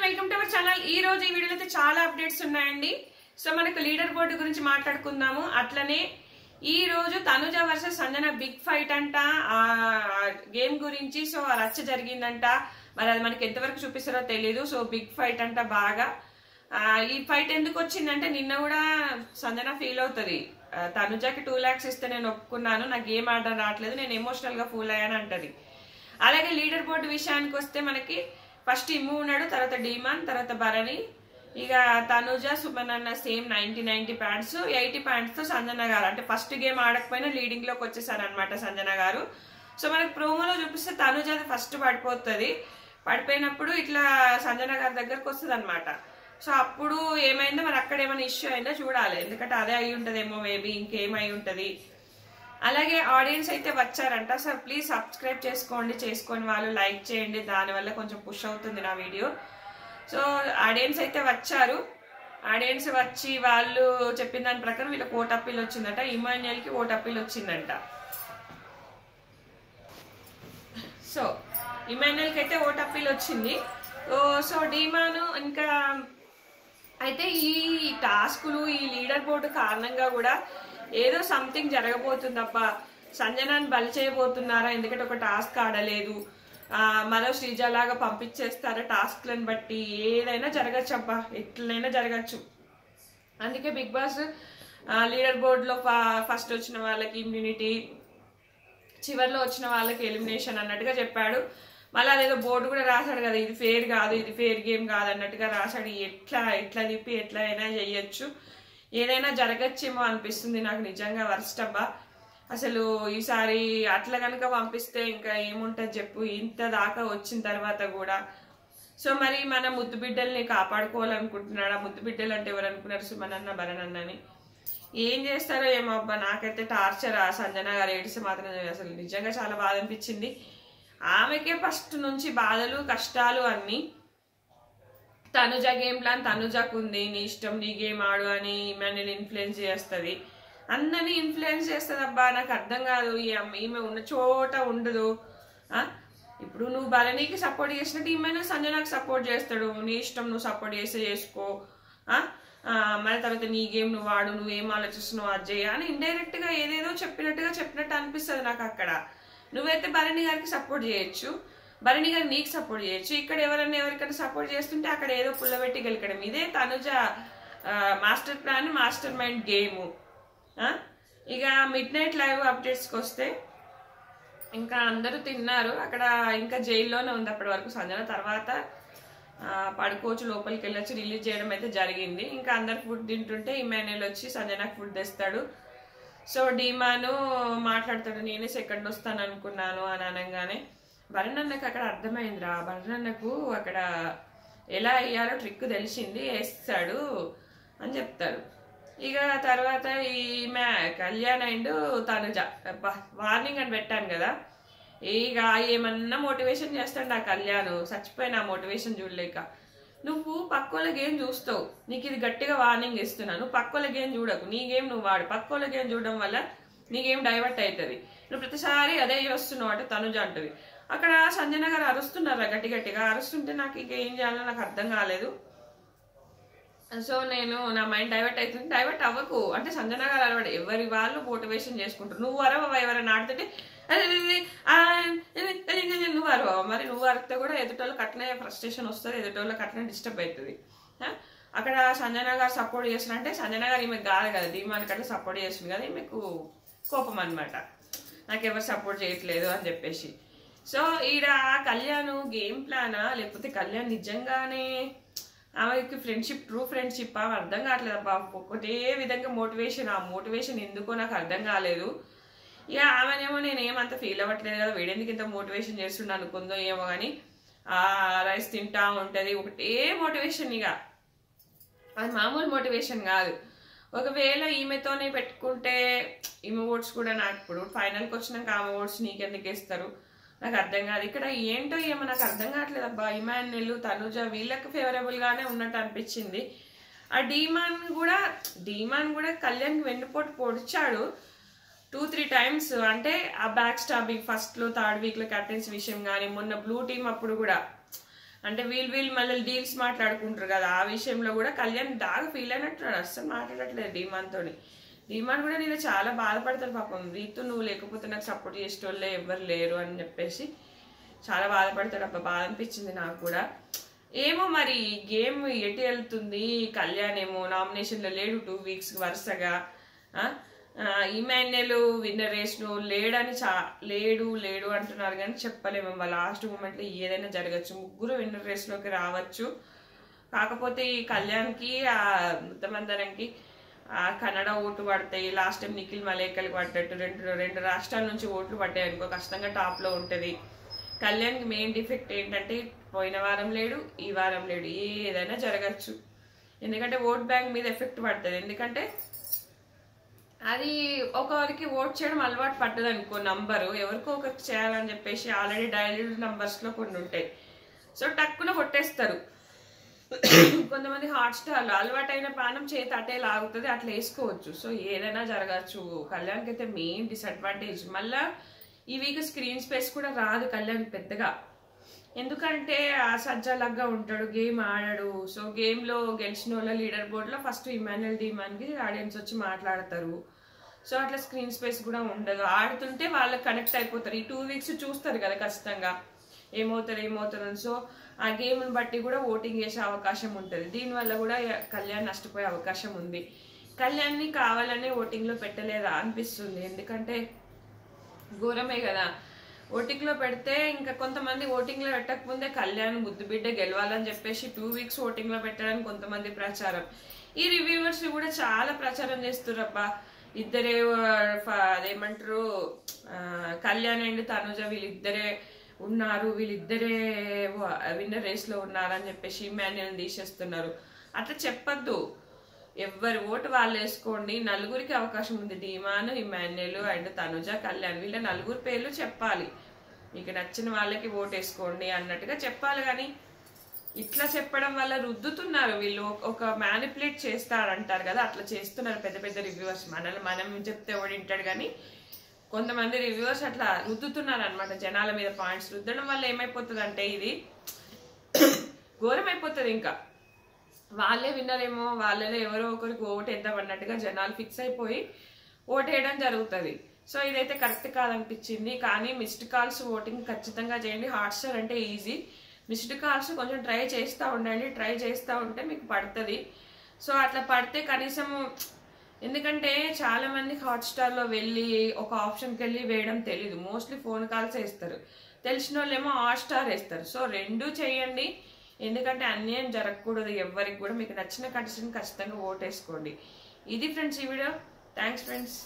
Welcome to our channel. ఈ రోజు ఈ వీడియోలో అయితే చాలా అప్డేట్స్ ఉన్నాయండి. సో మనకు లీడర్ బోర్డు గురించి మాట్లాడుకుందాము. అట్లనే ఈ రోజు Tanuja versus Sanjana big fight అంట, ఆ గేమ్ గురించి. సో ఆ రచ్చ జరిగిందంట, మరి అది మనకి ఎంతవరకు చూపిస్తారో తెలియదు. సో బిగ్ ఫైట్ అంట బాగా. ఈ ఫైట్ ఎందుకు వచ్చిందంటే నిన్న కూడా సంజన ఫీల్ అవుతుంది, తనుజకి 2 lakhs ఇస్తే నేను ఒప్పుకున్నాను, నాకు గేమ్ ఆడడం రావట్లేదు, నేను ఎమోషనల్ గా ఫూల్ అయ్యాను అంటది. అలాగే లీడర్ బోర్డు విషయానికి వస్తే మనకి ఫస్ట్ ఇమ్ము ఉన్నాడు, తర్వాత డీమాన్, తర్వాత భరణి, ఇక తనుజ సుమన్ అన్న సేమ్ 90 పాయింట్స్, 80 పాయింట్స్ తో సంజన గారు. అంటే ఫస్ట్ గేమ్ ఆడకపోయినా లీడింగ్ లోకి వచ్చేసారనమాట సంజన గారు. సో మనకి ప్రోమోలో చూపిస్తే తనుజ ఫస్ట్ పడిపోతుంది, పడిపోయినప్పుడు ఇట్లా సంజన గారి దగ్గరకు వస్తుంది అనమాట. సో అప్పుడు ఏమైందో మరి, అక్కడ ఏమైనా ఇష్యూ అయిందో చూడాలి, ఎందుకంటే అదే అయి ఉంటదేమో, మేబీ ఇంకేమై ఉంటది. అలాగే ఆడియన్స్ అయితే వచ్చారంట. సార్ ప్లీజ్ సబ్స్క్రైబ్ చేసుకొని వాళ్ళు లైక్ చేయండి, దానివల్ల కొంచెం పుష్ అవుతుంది నా వీడియో. సో ఆడియన్స్ అయితే వచ్చారు. ఆడియన్స్ వచ్చి వాళ్ళు చెప్పిన దాని ప్రకారం వీళ్ళకి ఓట్ అప్పీల్ వచ్చిందట, ఇమాన్యుయల్ కి ఓట్ అప్పీల్ వచ్చిందంట. సో ఇమాన్యుయల్ కి అయితే ఓట్ అప్పీల్ వచ్చింది. సో డీమాను ఇంకా అయితే ఈ టాస్కులు, ఈ లీడర్ బోర్డు కారణంగా కూడా ఏదో సంథింగ్ జరగబోతుందప్ప. సంజనాన్ని బలి చేయబోతున్నారా, ఎందుకంటే ఒక టాస్క్ ఆడలేదు, మరో శ్రీజలాగా పంపించేస్తారా టాస్క్లను బట్టి, ఏదైనా జరగచ్చు అబ్బా, ఎట్లైనా జరగచ్చు. అందుకే బిగ్ బాస్ లీడర్ బోర్డులో ఫస్ట్ వచ్చిన వాళ్ళకి ఇమ్యూనిటీ, చివరిలో వచ్చిన వాళ్ళకి ఎలిమినేషన్ అన్నట్టుగా చెప్పాడు. మళ్ళీ అదేదో బోర్డు కూడా రాశాడు కదా, ఇది ఫేర్ కాదు, ఇది ఫేర్ గేమ్ కాదు అన్నట్టుగా రాశాడు. ఎట్లా తిప్పి ఎట్లా అయినా చెయ్యొచ్చు, ఏదైనా జరగచ్చేమో అనిపిస్తుంది నాకు నిజంగా. వర్స్ట్ అబ్బా అసలు. ఈసారి అట్లా కనుక పంపిస్తే ఇంకా ఏముంటది చెప్పు, ఇంత దాకా వచ్చిన తర్వాత కూడా. సో మరి మన ముద్దు బిడ్డల్ని కాపాడుకోవాలనుకుంటున్నాడు. ఆ ముద్దు బిడ్డలు అంటే ఎవరు అనుకున్నారు, సుమనన్న భరణన్నని. ఏం చేస్తారో ఏమో అబ్బా, నాకైతే టార్చర్. ఆ సంజన గారు ఏడిస్తే మాత్రం అసలు నిజంగా చాలా బాధ అనిపించింది. ఆమెకే ఫస్ట్ నుంచి బాధలు కష్టాలు అన్ని. తనుజ గేమ్ ప్లాన్ తనుజకు ఉంది, నీ ఇష్టం నీ గేమ్ ఆడు అని ఇమాన్యుయల్ ఇన్ఫ్లుయెన్స్ చేస్తుంది, అందరినీ ఇన్ఫ్లుయెన్స్ చేస్తుంది. అబ్బా నాకు అర్థం కాదు, ఈమె ఉన్న చోట ఉండదు. ఇప్పుడు నువ్వు భరణికి సపోర్ట్ చేసినట్టు ఈమెను సంజనకు సపోర్ట్ చేస్తాడు, నీ ఇష్టం, నువ్వు సపోర్ట్ చేస్తే చేసుకో, మరి తర్వాత నీ గేమ్ నువ్వు ఆడు, నువ్వేం ఆలోచిస్తున్నావు అది చేయ అని ఇండైరెక్ట్ గా ఏదేదో చెప్పినట్టు అనిపిస్తుంది నాకు. అక్కడ నువ్వైతే భరణి గారికి సపోర్ట్ చేయొచ్చు, భరణి గారు నీకు సపోర్ట్ చేయొచ్చు. ఇక్కడ ఎవరికైనా సపోర్ట్ చేస్తుంటే అక్కడ ఏదో పుల్లబెట్టి గెలకడం. ఇదే Tanuja master plan, master mind game. ఇక మిడ్ నైట్ లైవ్ అప్డేట్స్కి వస్తే ఇంకా అందరూ తిన్నారు అక్కడ, ఇంకా జైల్లోనే ఉంది అప్పటి వరకు సంజన. తర్వాత పడుకోవచ్చు, లోపలికి వెళ్ళొచ్చు, రిలీజ్ చేయడం అయితే జరిగింది. ఇంకా అందరు ఫుడ్ తింటుంటే ఇమాన్యుయల్ వచ్చి సంజనకు ఫుడ్ తెస్తాడు. సో డీమాను మాట్లాడతాడు, నేనే సెకండ్ వస్తాను అనుకున్నాను అని అనగానే భరణన్నకు అక్కడ అర్థమైందిరా, భరణన్నకు అక్కడ ఎలా వేయాలో ట్రిక్ తెలిసింది, వేస్తాడు అని చెప్తాడు. ఇక తర్వాత ఈ కళ్యాణ్ అండ్ తనుజ వార్నింగ్ అని పెట్టాను కదా, ఇక ఏమన్నా మోటివేషన్ చేస్తాడు ఆ కళ్యాణ్. చచ్చిపోయిన మోటివేషన్ చూడలేక. నువ్వు పక్కోళ్ళ గేమ్ చూస్తావు, నీకు ఇది గట్టిగా వార్నింగ్ ఇస్తున్నాను, నువ్వు పక్కోళ్ళ గేమ్ చూడకు, నీ గేమ్ నువ్వు వాడు. పక్కోళ్ళ గేమ్ చూడడం వల్ల నీ గేమ్ డైవర్ట్ అవుతుంది, నువ్వు ప్రతిసారి అదే చేస్తున్నావు అంటే తనుజ అంటది. అక్కడ సంజన గారు అరుస్తున్నారా గట్టిగా అరుస్తుంటే నాకు ఇక ఏం చేయాలో నాకు అర్థం కాలేదు. సో నేను నా మైండ్ డైవర్ట్ అవుతుంది. డైవర్ట్ అవ్వకు అంటే సంజన గారు అలవాడు, ఎవరి వాళ్ళు మోటివేషన్ చేసుకుంటారు. నువ్వు అరవవా, ఎవరైనా ఆడుతుంటే నువ్వు అరవవా, మరి నువ్వు అరిస్తే కూడా ఎదుటోళ్ళకి అట్లనే ఫ్రస్ట్రేషన్ వస్తుంది, ఎదుటోళ్ళకి అట్లనే డిస్టర్బ్ అవుతుంది. అక్కడ సంజన గారు సపోర్ట్ చేస్తున్నా అంటే సంజన గారు ఈమెకు కాదు కదా, దీమానికి అట్లా సపోర్ట్ చేస్తుంది కదా, ఈమెకు కోపం అనమాట, నాకెవరు సపోర్ట్ చేయట్లేదు అని చెప్పేసి. సో ఈడ కళ్యాణ్ గేమ్ ప్లానా, లేకపోతే కళ్యాణ్ నిజంగానే ఆమెకి ఫ్రెండ్షిప్, ట్రూ ఫ్రెండ్షిప్ అర్థం కావట్లేదు అబ్బా. ఒకటే విధంగా మోటివేషన్, ఆ మోటివేషన్ ఎందుకో నాకు అర్థం కాలేదు. ఇక ఆమెనేమో నేను ఏమంత ఫీల్ అవ్వట్లేదు కదా, వీడెందుకు ఇంత మోటివేషన్ చేస్తుండ అనుకుందో ఏమో కానీ రైస్ తింటా ఉంటుంది, ఒకటే మోటివేషన్. ఇక అది మామూలు మోటివేషన్ కాదు. ఒకవేళ ఈమెతోనే పెట్టుకుంటే ఈమె ఓట్స్ కూడా నాకు ఇప్పుడు ఫైనల్కి వచ్చినాక ఆమె ఓట్స్ నీకెందుకు ఇస్తారు నాకు అర్థం కాదు. ఇక్కడ ఏంటో ఏమో నాకు అర్థం కావట్లేదు అబ్బా. ఇమాన్యుయల్, తనుజ వీళ్ళకి ఫేవరబుల్ గానే ఉన్నట్టు అనిపించింది. ఆ డీమాన్ కూడా కళ్యాణ్కి వెన్నుపోటు పొడిచాడు 2-3 times. అంటే ఆ బ్యాక్ స్టాబింగ్ ఫస్ట్ లో 3rd week లో కెప్టెన్స్ విషయం కానీ, మొన్న బ్లూ టీమ్ అప్పుడు కూడా అంటే వీళ్ళు మళ్ళీ డీల్స్ మాట్లాడుకుంటారు కదా, ఆ విషయంలో కూడా కళ్యాణ్ బాగా ఫీల్ అయినట్టున్నాడు. అస్సలు మాట్లాడట్లేదు ధీమాన్తోని. ధీమాన్ కూడా నేను చాలా బాధపడతాను పాపం, రీతు నువ్వు లేకపోతే నాకు సపోర్ట్ చేసేటోళ్ళే ఎవ్వరు లేరు అని చెప్పేసి చాలా బాధపడతాడు. అబ్బా బాధ అనిపించింది నాకు కూడా. ఏమో మరి గేమ్ ఎటు వెళ్తుంది, కళ్యాణ్ ఏమో నామినేషన్లో లేడు 2 weeks వరుసగా. ఇమాన్యుయల్ విన్నర్ రేస్లో లేడని లేడు అంటున్నారు కానీ చెప్పలేము. లాస్ట్ మూమెంట్లో ఏదైనా జరగచ్చు, ముగ్గురు విన్నర్ రేస్లోకి రావచ్చు. కాకపోతే ఈ కళ్యాణ్కి ముద్దమందరంకి కన్నడ ఓటు పడతాయి. లాస్ట్ టైం నిఖిల్ మలేకల్కి పడ్డట్టు రెండు రాష్ట్రాల నుంచి ఓట్లు పడ్డాయి అనుకో, ఖచ్చితంగా టాప్లో ఉంటుంది. కళ్యాణ్కి మెయిన్ డిఫెక్ట్ ఏంటంటే పోయిన వారం లేడు, ఈ వారం లేడు, ఏదైనా జరగచ్చు. ఎందుకంటే ఓట్ బ్యాంక్ మీద ఎఫెక్ట్ పడుతుంది. ఎందుకంటే అది ఒకరికి ఓట్ చేయడం అలవాటు పడ్డది అనుకో, నంబరు ఎవరికో ఒకరికి చేయాలని చెప్పేసి ఆల్రెడీ డైల్యూటెడ్ నంబర్స్లో కొన్ని ఉంటాయి. సో టక్కున కొట్టేస్తారు. కొంతమంది హాట్స్టార్లో అలవాటైన పానం చేతి అటే లాగుతుంది, అట్లా వేసుకోవచ్చు. సో ఏదైనా జరగచ్చు. కళ్యాణ్కి అయితే మెయిన్ డిసడ్వాంటేజ్. మళ్ళా ఈ వీక్ స్క్రీన్ స్పేస్ కూడా రాదు కళ్యాణ్ పెద్దగా, ఎందుకంటే సజ్జాలగ్గా ఉంటాడు, గేమ్ ఆడాడు. సో గేమ్లో గెలిచిన వాళ్ళ లీడర్ బోర్డ్లో ఫస్ట్ ఇమాన్యుయల్ ధీమాన్కి ఆడియన్స్ వచ్చి మాట్లాడతారు. సో అట్లా స్క్రీన్ స్పేస్ కూడా ఉండదు. ఆడుతుంటే వాళ్ళకి కనెక్ట్ అయిపోతారు. ఈ 2 weeks చూస్తారు కదా ఖచ్చితంగా ఏమవుతుంది. సో ఆ గేమ్ని బట్టి కూడా ఓటింగ్ చేసే అవకాశం ఉంటుంది. దీనివల్ల కూడా కళ్యాణ్ నష్టపోయే అవకాశం ఉంది. కళ్యాణ్ని కావాలనే ఓటింగ్లో పెట్టలేదా అనిపిస్తుంది. ఎందుకంటే ఘోరమే కదా, ఓటింగ్లో పెడితే ఇంకా కొంతమంది ఓటింగ్లో పెట్టకముందే కళ్యాణ్ ముద్దు బిడ్డ గెలవాలని చెప్పేసి 2 weeks ఓటింగ్లో పెట్టడానికి కొంతమంది ప్రచారం. ఈ రివ్యూవర్స్ కూడా చాలా ప్రచారం చేస్తుర్రబ్బా, ఇద్దరే అదేమంటారు కళ్యాణ్ అండ్ తనుజ వీళ్ళిద్దరే ఉన్నారు, వీళ్ళిద్దరే విన్నర్ రేస్లో ఉన్నారని చెప్పేసి ఇమాన్యుయల్ తీసేస్తున్నారు. అట్లా చెప్పద్దు, ఎవరి ఓటు వాళ్ళు వేసుకోండి. నలుగురికి అవకాశం ఉంది, ధీమాన్, ఇమాన్యుయల్ అండ్ తనుజ, కళ్యాణ్, వీళ్ళ 4 పేర్లు చెప్పాలి. మీకు నచ్చిన వాళ్ళకి ఓటు వేసుకోండి అన్నట్టుగా చెప్పాలి. కానీ ఇట్లా చెప్పడం వల్ల రుద్దుతున్నారు వీళ్ళు, ఒక మ్యానిపులేట్ చేస్తారంటారు కదా, అట్లా చేస్తున్నారు పెద్ద పెద్ద రివ్యూవర్స్. మనం చెప్తే ఎవడు వింటాడు, కానీ కొంతమంది రివ్యూవర్స్ అట్లా రుద్దుతున్నారు అనమాట జనాల మీద. పాయింట్స్ రుద్దడం వల్ల ఏమైపోతుంది అంటే ఇది ఘోరం అయిపోతుంది. ఇంకా వాళ్ళే విన్నరేమో, వాళ్ళలో ఎవరో ఒకరికి ఓటు వేద్దాం అన్నట్టుగా జనాలు ఫిక్స్ అయిపోయి ఓటు వేయడం జరుగుతుంది. సో ఇదైతే కరెక్ట్ కాదనిపించింది. కానీ మిస్డ్ కాల్స్ ఓటింగ్ ఖచ్చితంగా చేయండి. హాట్స్టార్ అంటే ఈజీ, మిస్డ్ కాల్స్ కొంచెం ట్రై చేస్తూ ఉండండి. ట్రై చేస్తూ ఉంటే మీకు పడుతుంది. సో అట్లా పడితే కనీసం, ఎందుకంటే చాలా మంది హాట్స్టార్లో వెళ్ళి ఒక ఆప్షన్కి వెళ్ళి వేయడం తెలీదు, మోస్ట్లీ ఫోన్ కాల్స్ వేస్తారు. తెలిసిన వాళ్ళేమో హాట్స్టార్ వేస్తారు. సో 2 చేయండి, ఎందుకంటే అన్యాయం జరగకూడదు ఎవరికి కూడా. మీకు నచ్చిన కంటెస్టెంట్ ఖచ్చితంగా ఓటేసుకోండి. ఇది ఫ్రెండ్స్ ఈ వీడియో. Thanks friends.